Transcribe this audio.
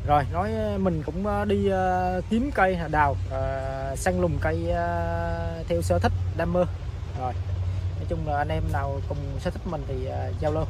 Rồi, mình cũng đi kiếm cây đào, săn lùng cây theo sở thích, đam mê. Rồi, nói chung là anh em nào cùng sở thích mình thì giao lưu.